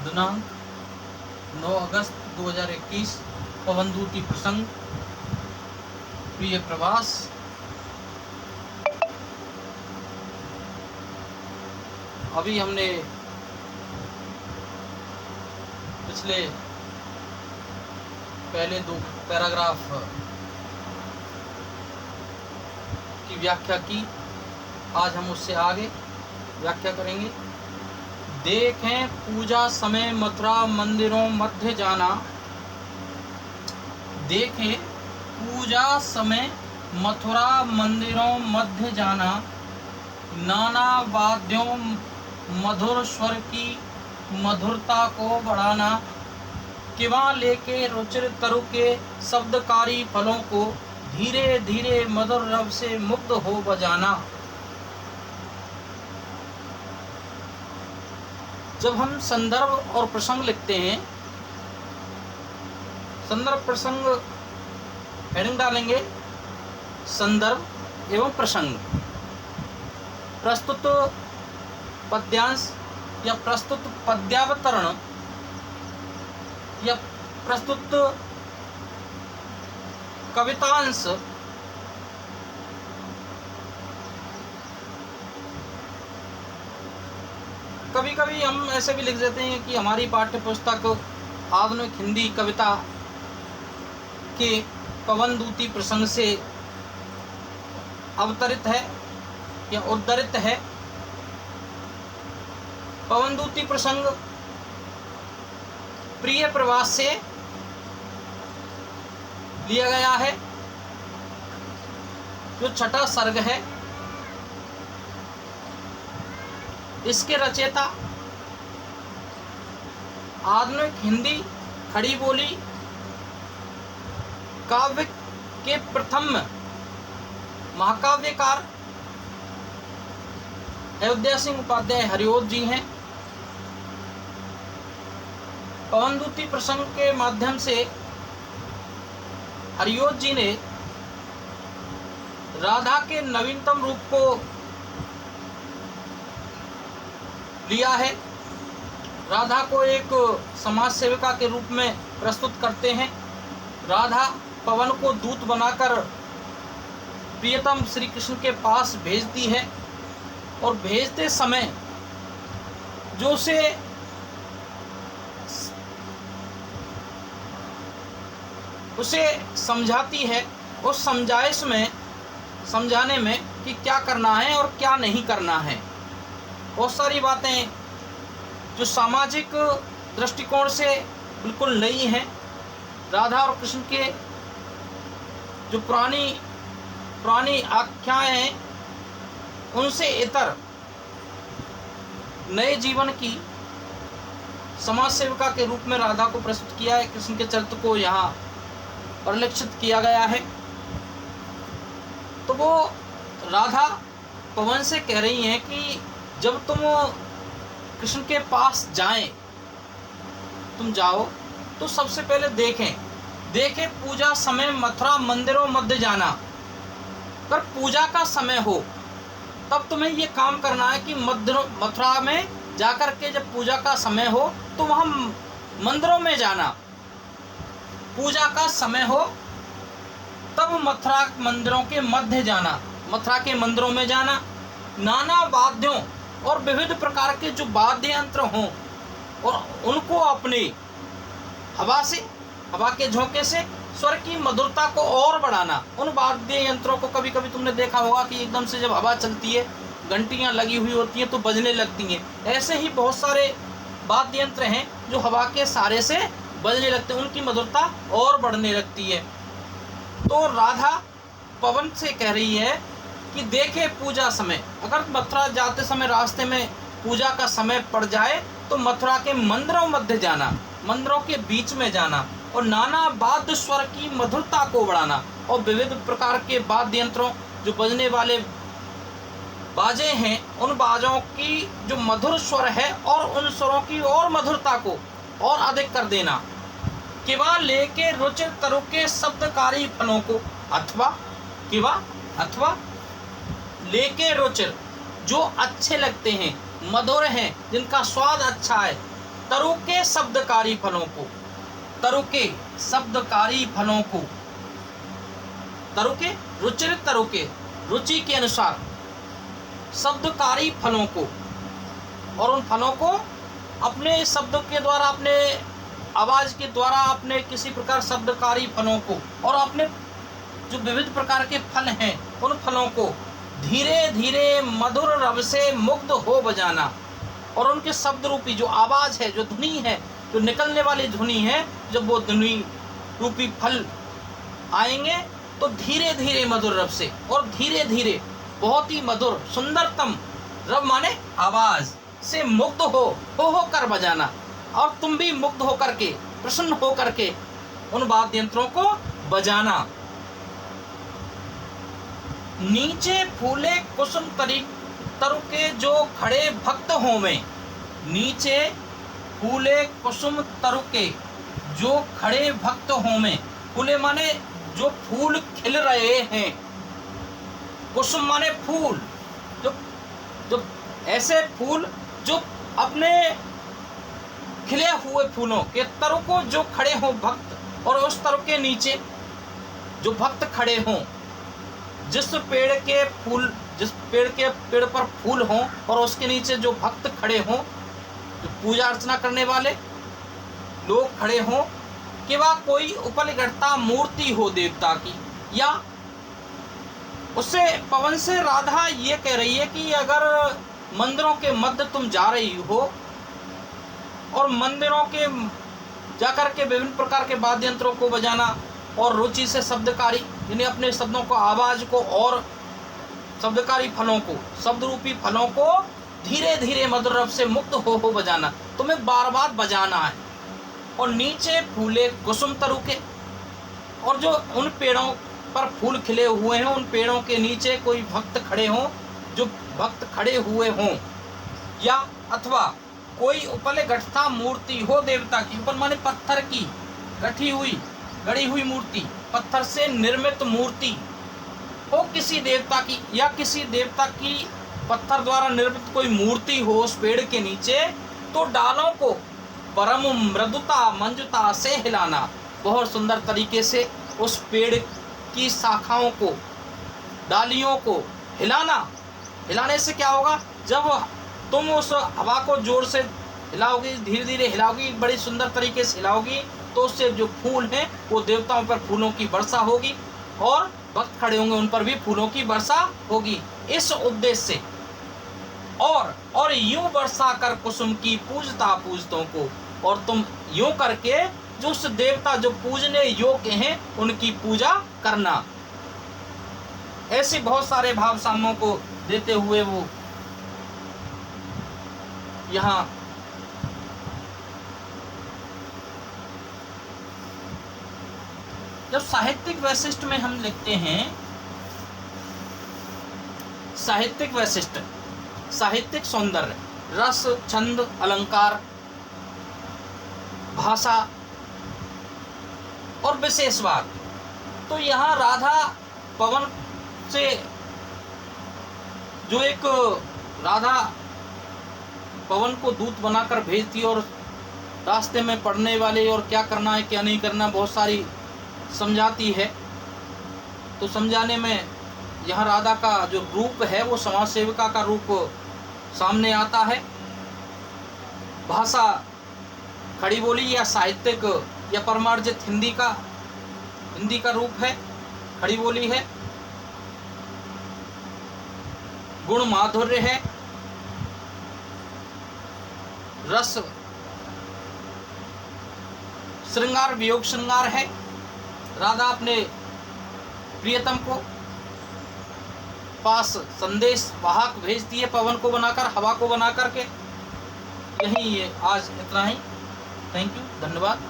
दिनांक 9 अगस्त 2021 पवनदूती प्रसंग प्रिय प्रवास। अभी हमने पिछले पहले 2 पैराग्राफ की व्याख्या की। आज हम उससे आगे व्याख्या करेंगे। देखें पूजा समय मथुरा मंदिरों मध्य जाना। देखें पूजा समय मथुरा मंदिरों मध्य जाना, नाना वाद्यों मधुर स्वर की मधुरता को बढ़ाना, किवा लेके रुचिर तरु के शब्दकारी फलों को धीरे धीरे मधुर रव से मुग्ध हो बजाना। जब हम संदर्भ और प्रसंग लिखते हैं, संदर्भ प्रसंग हेडिंग डालेंगे, संदर्भ एवं प्रसंग। प्रस्तुत पद्यांश या प्रस्तुत पद्यावतरण या प्रस्तुत कवितांश कभी कभी हम ऐसे भी लिख देते हैं कि हमारी पाठ्य पुस्तक आधुनिक हिंदी कविता के पवनदूती प्रसंग से अवतरित है या उद्धृत है। पवनदूती प्रसंग प्रिय प्रवास से लिया गया है, जो छठा सर्ग है। इसके रचयिता आधुनिक हिंदी खड़ी बोली काव्य के प्रथम महाकाव्यकार अयोध्या सिंह उपाध्याय हरिओत जी हैं। पवनदूती प्रसंग के माध्यम से हरिओत जी ने राधा के नवीनतम रूप को लिया है। राधा को एक समाज सेविका के रूप में प्रस्तुत करते हैं। राधा पवन को दूत बनाकर प्रियतम श्री कृष्ण के पास भेजती है और भेजते समय जो उसे समझाती है, उस समझाने में कि क्या करना है और क्या नहीं करना है। बहुत सारी बातें जो सामाजिक दृष्टिकोण से बिल्कुल नई हैं। राधा और कृष्ण के जो पुरानी आख्याएं हैं, उनसे इतर नए जीवन की समाज सेविका के रूप में राधा को प्रस्तुत किया है। कृष्ण के चरित्र को यहाँ परिलक्षित किया गया है। तो वो राधा पवन से कह रही हैं कि जब तुम कृष्ण के पास तुम जाओ तो सबसे पहले देखें पूजा समय मथुरा मंदिरों मध्य जाना। अगर पूजा का समय हो तब तुम्हें ये काम करना है कि मथुरा में जाकर के जब पूजा का समय हो तो वहाँ मंदिरों में जाना। पूजा का समय हो तब मथुरा मंदिरों के मध्य जाना, मथुरा के मंदिरों में जाना। नाना वाद्यों और विविध प्रकार के जो वाद्य यंत्र हों और उनको अपने हवा के झोंके से स्वर की मधुरता को और बढ़ाना। उन वाद्य यंत्रों को कभी कभी तुमने देखा होगा कि एकदम से जब हवा चलती है, घंटियां लगी हुई होती हैं तो बजने लगती हैं। ऐसे ही बहुत सारे वाद्य यंत्र हैं जो हवा के सहारे से बजने लगते हैं, उनकी मधुरता और बढ़ने लगती है। तो राधा पवन से कह रही है कि देखे पूजा समय, अगर मथुरा जाते समय रास्ते में पूजा का समय पड़ जाए तो मथुरा के मंदिरों मध्य जाना, मंदिरों के बीच में जाना और नाना वाद्य स्वर की मधुरता को बढ़ाना। और विविध प्रकार के वाद्य यंत्रों जो बजने वाले बाजे हैं, उन बाजों की जो मधुर स्वर है और उन स्वरों की और मधुरता को और अधिक कर देना। किवा लेके रुचिर तरु के शब्दकारी फलों को, अथवा लेके रुचिर जो अच्छे लगते हैं, मधुर हैं, जिनका स्वाद अच्छा है, तरुके शब्दकारी फलों को, तरुके शब्दकारी फलों को, तरुके रुचिर तरुके रुचि के अनुसार शब्दकारी फलों को, और उन फलों को अपने शब्दों के द्वारा, अपने आवाज के द्वारा, अपने किसी प्रकार शब्दकारी फलों को, और अपने जो विविध प्रकार के फल हैं उन फलों को धीरे धीरे मधुर रव से मुग्ध हो बजाना, और उनके शब्द रूपी जो आवाज है, जो ध्वनि है, जो निकलने वाली ध्वनि है, जब वो ध्वनि रूपी फल आएंगे तो धीरे धीरे मधुर रव से, और धीरे धीरे बहुत ही मधुर सुंदरतम, रव माने आवाज से मुग्ध हो कर बजाना, और तुम भी मुग्ध होकर के, प्रसन्न होकर के उन वाद्य यंत्रों को बजाना। नीचे फूले कुसुम तरुके जो खड़े भक्त होवे, नीचे फूले कुसुम तरुके जो खड़े भक्त होवे, फूले माने जो फूल खिल रहे हैं, कुसुम माने फूल, जो ऐसे फूल जो अपने खिले हुए फूलों के तरु को जो खड़े हों भक्त, और उस तरु के नीचे जो भक्त खड़े हों, जिस पेड़ के फूल, जिस पेड़ पर फूल हों और उसके नीचे जो भक्त खड़े हों, जो पूजा अर्चना करने वाले लोग खड़े हों, कि वह कोई उपलगढ़ता मूर्ति हो देवता की, या उससे पवन से राधा ये कह रही है कि अगर मंदिरों के मध्य तुम जा रही हो और मंदिरों के जाकर के विभिन्न प्रकार के वाद्य यंत्रों को बजाना और रुचि से शब्दकारी, यानी अपने शब्दों को, आवाज को और शब्दकारी फलों को, शब्द रूपी फलों को धीरे धीरे मधुर रव से मुक्त हो बजाना, तुम्हें बार बार बजाना है। और नीचे फूले कुसुम तरुके, और जो उन पेड़ों पर फूल खिले हुए हैं उन पेड़ों के नीचे कोई भक्त खड़े हों, जो भक्त खड़े हुए हों, या अथवा कोई उपले गठता मूर्ति हो देवता की, उपल माने पत्थर की गढ़ी हुई मूर्ति, पत्थर से निर्मित मूर्ति हो किसी देवता की, या किसी देवता की पत्थर द्वारा निर्मित कोई मूर्ति हो उस पेड़ के नीचे, तो डालों को परम मृदुता मंजुता से हिलाना, बहुत सुंदर तरीके से उस पेड़ की शाखाओं को, डालियों को हिलाना। हिलाने से क्या होगा, जब तुम उस हवा को जोर से हिलाओगी, धीरे धीरे हिलाओगी, बड़ी सुंदर तरीके से हिलाओगी, तो उससे जो फूल हैं वो देवताओं पर फूलों की वर्षा होगी, और भक्त खड़े होंगे उन पर भी फूलों की वर्षा होगी। इस उद्देश्य से और यूं वर्षा कर कुसुम की पूजता पूजतों को, और तुम यूं करके जो उस देवता जो पूजने योग्य हैं उनकी पूजा करना। ऐसे बहुत सारे भाव सामों को देते हुए वो यहाँ जब साहित्यिक वैशिष्ट में हम लिखते हैं, साहित्यिक वैशिष्ट, साहित्यिक सौंदर्य, रस, छंद, अलंकार, भाषा और विशेषवाद, तो यहाँ राधा पवन से जो एक राधा पवन को दूत बनाकर भेजती और रास्ते में पड़ने वाले और क्या करना है क्या नहीं करना बहुत सारी समझाती है, तो समझाने में यहाँ राधा का जो रूप है वो समाज सेविका का रूप सामने आता है। भाषा खड़ी बोली या साहित्यिक या परमार्जित हिंदी का रूप है, खड़ी बोली है। गुण माधुर्य है, रस श्रृंगार वियोग श्रृंगार है। राधा अपने प्रियतम को पास संदेश वाहक भेजती है, पवन को बनाकर, हवा को बना करके। यही ये आज इतना ही। थैंक यू, धन्यवाद।